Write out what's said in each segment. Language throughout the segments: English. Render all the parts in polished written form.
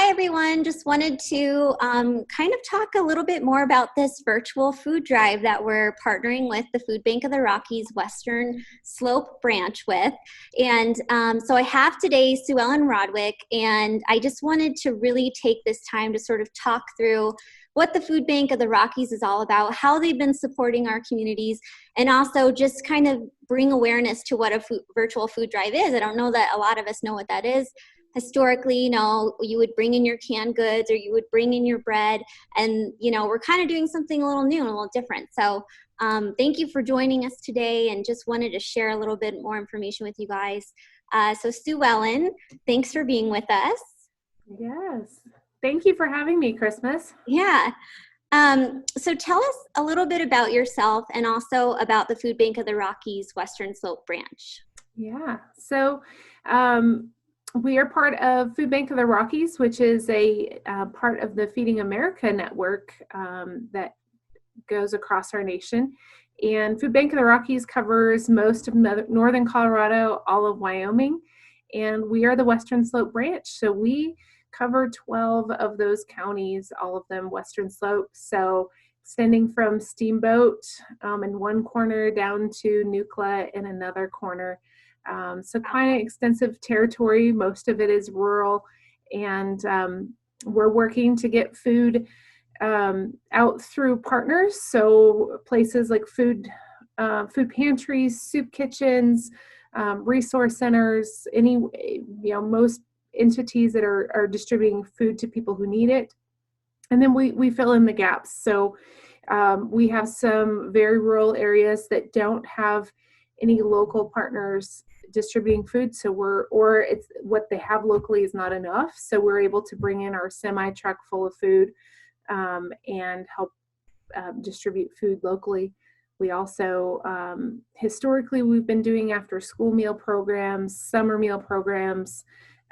Hi, everyone. Just wanted to kind of talk a little bit more about this virtual food drive that we're partnering with the Food Bank of the Rockies Western Slope branch with. And so I have today Sue Ellen Rodwick, and I just wanted to really take this time to sort of talk through what the Food Bank of the Rockies is all about, how they've been supporting our communities, and also just kind of bring awareness to what a virtual food drive is. I don't know that a lot of us know what that is. Historically, you would bring in your canned goods or you would bring in your bread, and, we're kind of doing something a little new and a little different. So thank you for joining us today, and just wanted to share a little bit more information with you guys. So Sue Ellen, thanks for being with us. Yes. Thank you for having me, Christmas. Yeah. So tell us a little bit about yourself and also about the Food Bank of the Rockies Western Slope branch. Yeah. So we are part of Food Bank of the Rockies, which is a part of the Feeding America network that goes across our nation. And Food Bank of the Rockies covers most of northern Colorado, all of Wyoming, and we are the Western Slope branch. So we cover 12 of those counties, all of them Western Slope. So extending from Steamboat in one corner down to Nucla in another corner. So quite an extensive territory. Most of it is rural, and we're working to get food out through partners. So places like food pantries, soup kitchens, resource centers, most entities that are distributing food to people who need it. And then we fill in the gaps. So we have some very rural areas that don't have any local partners distributing food. So it's what they have locally is not enough. So we're able to bring in our semi truck full of food and help distribute food locally. We also, historically, we've been doing after school meal programs, summer meal programs,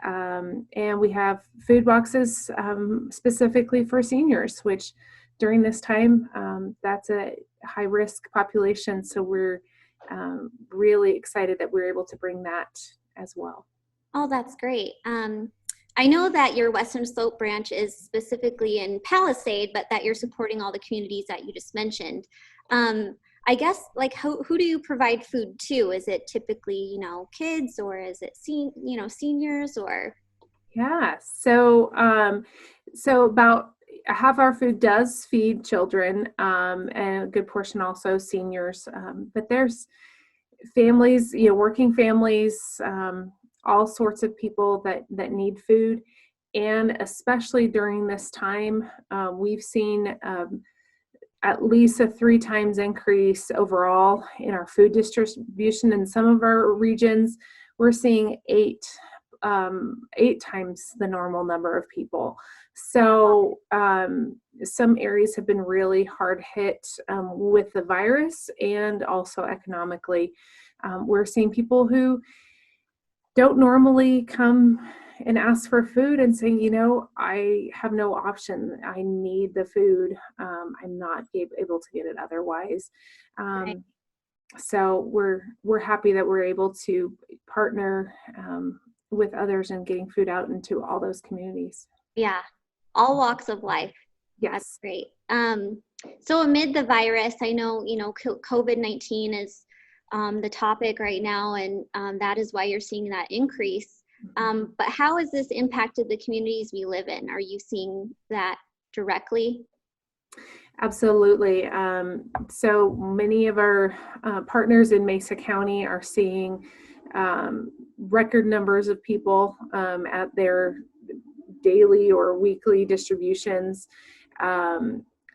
and we have food boxes specifically for seniors, which during this time, that's a high risk population. So we're really excited that we're able to bring that as well. Oh, that's great. I know that your Western Slope branch is specifically in Palisade, but that you're supporting all the communities that you just mentioned. I guess, who do you provide food to? Is it typically, kids, or is it seniors, or? Yeah. So about half our food does feed children, and a good portion also seniors. But there's families, working families, all sorts of people that need food. And especially during this time, we've seen at least a 3 times increase overall in our food distribution. In some of our regions, we're seeing 8 times the normal number of people. So some areas have been really hard hit with the virus, and also economically. We're seeing people who don't normally come and ask for food and saying, I have no option. I need the food. I'm not able to get it otherwise. Right. So we're happy that we're able to partner with others and getting food out into all those communities. Yeah, all walks of life. Yes. That's great. So amid the virus, I know, COVID-19 is the topic right now, and that is why you're seeing that increase. But how has this impacted the communities we live in? Are you seeing that directly? Absolutely. So many of our partners in Mesa County are seeing record numbers of people at their daily or weekly distributions.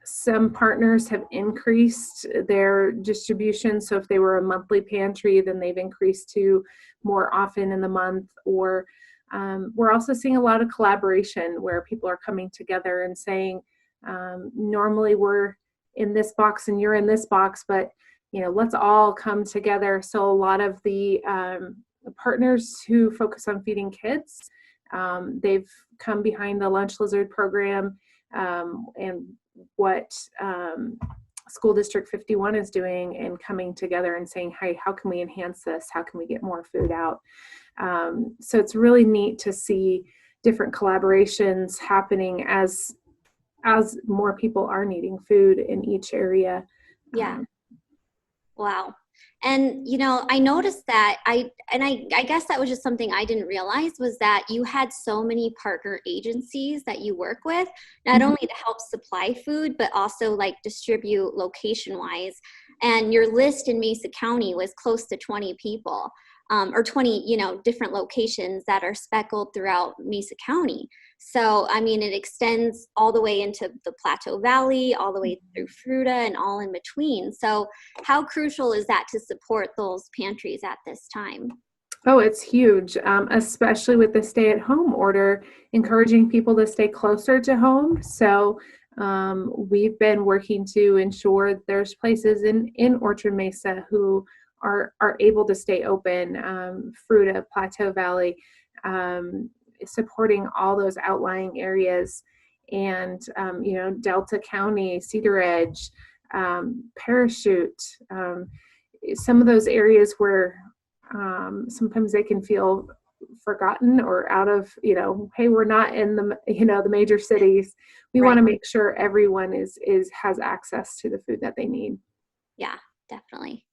Some partners have increased their distribution. So if they were a monthly pantry, then they've increased to more often in the month. Or we're also seeing a lot of collaboration where people are coming together and saying, normally we're in this box and you're in this box, but let's all come together. So a lot of the partners who focus on feeding kids, they've come behind the Lunch Lizard program and what School District 51 is doing, and coming together and saying, hey, how can we enhance this? How can we get more food out? So it's really neat to see different collaborations happening as more people are needing food in each area. Yeah. Wow. And, I noticed that I guess that was just something I didn't realize, was that you had so many partner agencies that you work with, not only to help supply food, but also like distribute location wise. And your list in Mesa County was close to 20 people, or 20, different locations that are speckled throughout Mesa County. So, I mean, it extends all the way into the Plateau Valley, all the way through Fruita and all in between. So how crucial is that to support those pantries at this time? Oh, it's huge, especially with the stay-at-home order, encouraging people to stay closer to home. So we've been working to ensure there's places in Orchard Mesa who are able to stay open, Fruita, Plateau Valley, supporting all those outlying areas, and Delta County, Cedar Edge, Parachute, some of those areas where sometimes they can feel forgotten or out of, hey, we're not in the major cities. We Right. want to make sure everyone has access to the food that they need. Yeah, definitely.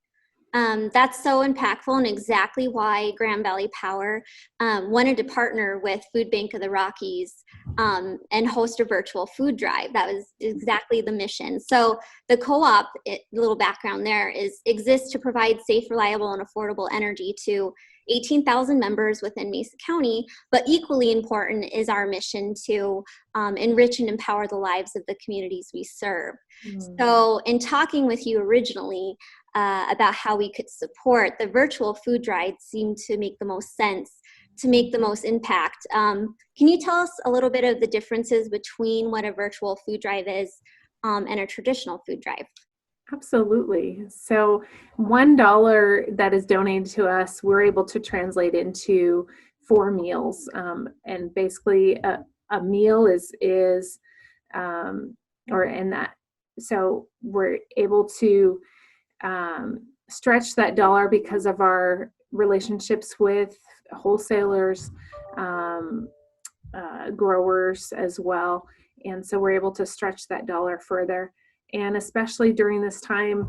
That's so impactful, and exactly why Grand Valley Power wanted to partner with Food Bank of the Rockies and host a virtual food drive. That was exactly the mission. So the co-op, little background there, exists to provide safe, reliable, and affordable energy to 18,000 members within Mesa County, but equally important is our mission to enrich and empower the lives of the communities we serve. So in talking with you originally, about how we could support, the virtual food drive seemed to make the most sense, to make the most impact. Can you tell us a little bit of the differences between what a virtual food drive is and a traditional food drive? Absolutely. So $1 that is donated to us, we're able to translate into 4 meals. And basically a meal is or in that. So we're able to stretch that dollar because of our relationships with wholesalers, growers as well. And so we're able to stretch that dollar further. And especially during this time,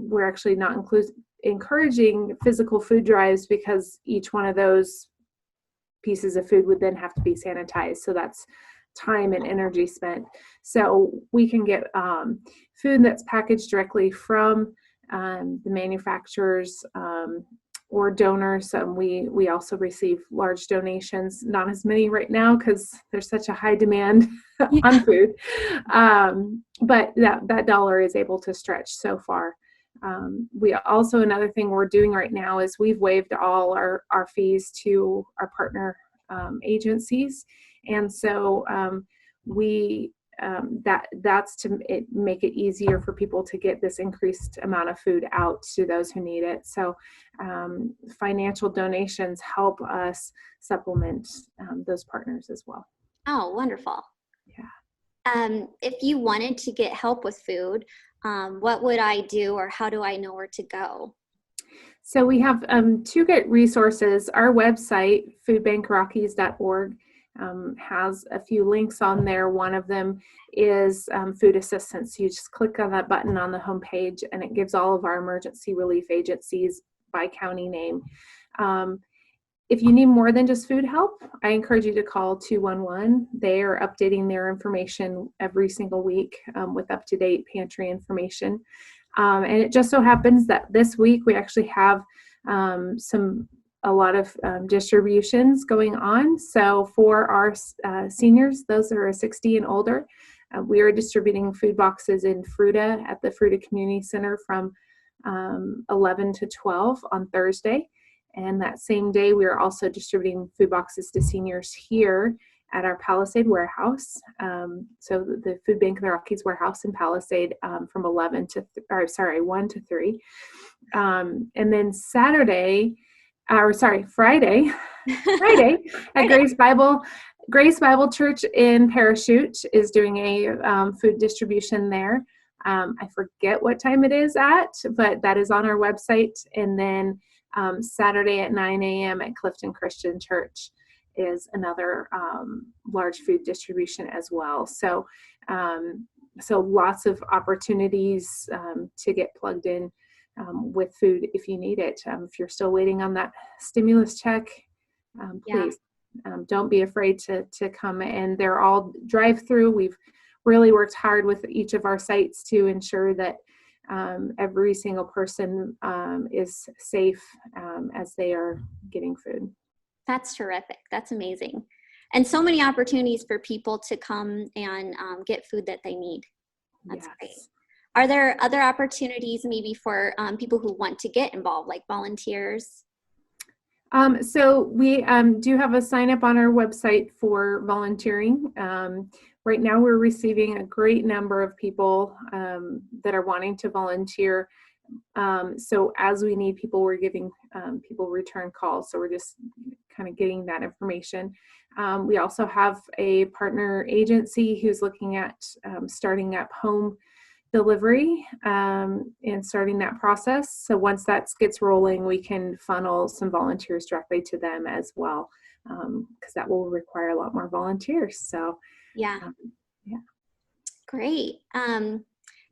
we're actually not encouraging physical food drives, because each one of those pieces of food would then have to be sanitized. So that's time and energy spent. So we can get food that's packaged directly from the manufacturers or donors. We also receive large donations, not as many right now because there's such a high demand on food. But that dollar is able to stretch so far. We also, another thing we're doing right now is we've waived all our fees to our partner agencies. And so that's to make it easier for people to get this increased amount of food out to those who need it. So financial donations help us supplement those partners as well. Oh, wonderful. Yeah. If you wanted to get help with food, what would I do, or how do I know where to go? So we have 2 great resources. Our website, foodbankrockies.org, has a few links on there. One of them is food assistance. You just click on that button on the homepage, and it gives all of our emergency relief agencies by county name. If you need more than just food help, I encourage you to call 211. They are updating their information every single week with up-to-date pantry information. And it just so happens that this week we actually have a lot of distributions going on. So for our seniors, those that are 60 and older, we are distributing food boxes in Fruita at the Fruita Community Center from 11 to 12 on Thursday. And that same day, we are also distributing food boxes to seniors here at our Palisade warehouse. So the Food Bank of the Rockies warehouse in Palisade from 1 to 3. And then Friday at Grace Bible Church in Parachute is doing a food distribution there. I forget what time it is but that is on our website. And then Saturday at 9 a.m. at Clifton Christian Church. is another large food distribution as well. So, so lots of opportunities to get plugged in with food if you need it. If you're still waiting on that stimulus check, please don't be afraid to come. And they're all drive-through. We've really worked hard with each of our sites to ensure that every single person is safe as they are getting food. That's terrific. That's amazing. And so many opportunities for people to come and get food that they need. That's great. Are there other opportunities maybe for people who want to get involved, like volunteers? So we do have a sign up on our website for volunteering. Right now we're receiving a great number of people that are wanting to volunteer. So as we need people, we're giving people return calls. So we're just kind of getting that information. We also have a partner agency who's looking at starting up home delivery and starting that process. So once that gets rolling, we can funnel some volunteers directly to them as well, because that will require a lot more volunteers. So yeah. Great. And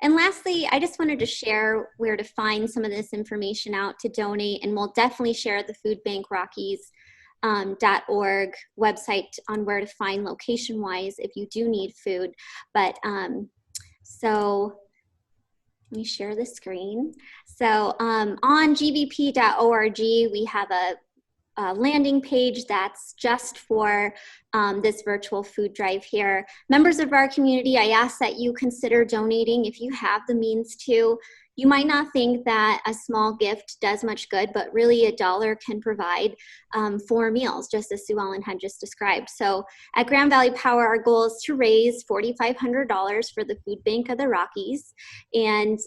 lastly, I just wanted to share where to find some of this information out to donate, and we'll definitely share the Food Bank Rockies .org website on where to find location-wise if you do need food. But so let me share the screen. So on gbp.org, we have a landing page that's just for this virtual food drive here. Members of our community, I ask that you consider donating if you have the means to. You might not think that a small gift does much good, but really $1 can provide 4 meals, just as Sue Ellen had just described. So at Grand Valley Power, our goal is to raise $4,500 for the Food Bank of the Rockies. And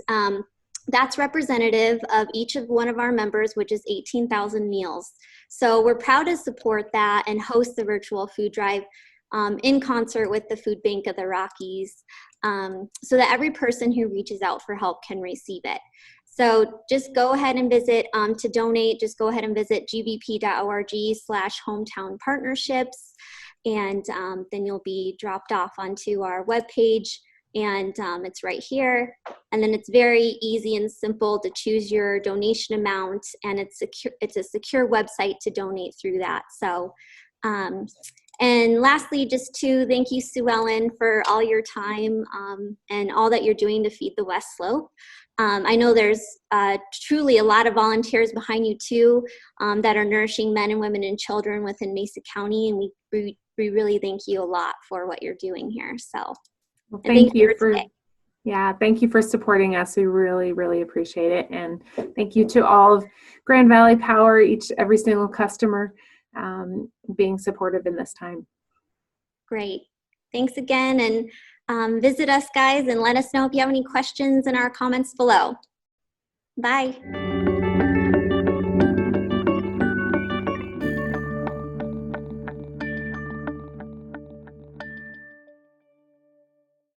that's representative of each of one of our members, which is 18,000 meals. So we're proud to support that and host the virtual food drive in concert with the Food Bank of the Rockies, so that every person who reaches out for help can receive it. So just go ahead and visit to donate. Just go ahead and visit gbp.org/hometown partnerships, and then you'll be dropped off onto our webpage. And it's right here. And then it's very easy and simple to choose your donation amount, and it's a secure website to donate through that. So, and lastly, just to thank you, Sue Ellen, for all your time and all that you're doing to feed the West Slope. I know there's truly a lot of volunteers behind you too that are nourishing men and women and children within Mesa County, and we really thank you a lot for what you're doing here. So. Well, thank you for supporting us. We really, really appreciate it. And thank you to all of Grand Valley Power, every single customer being supportive in this time. Great. Thanks again. And visit us, guys, and let us know if you have any questions in our comments below. Bye.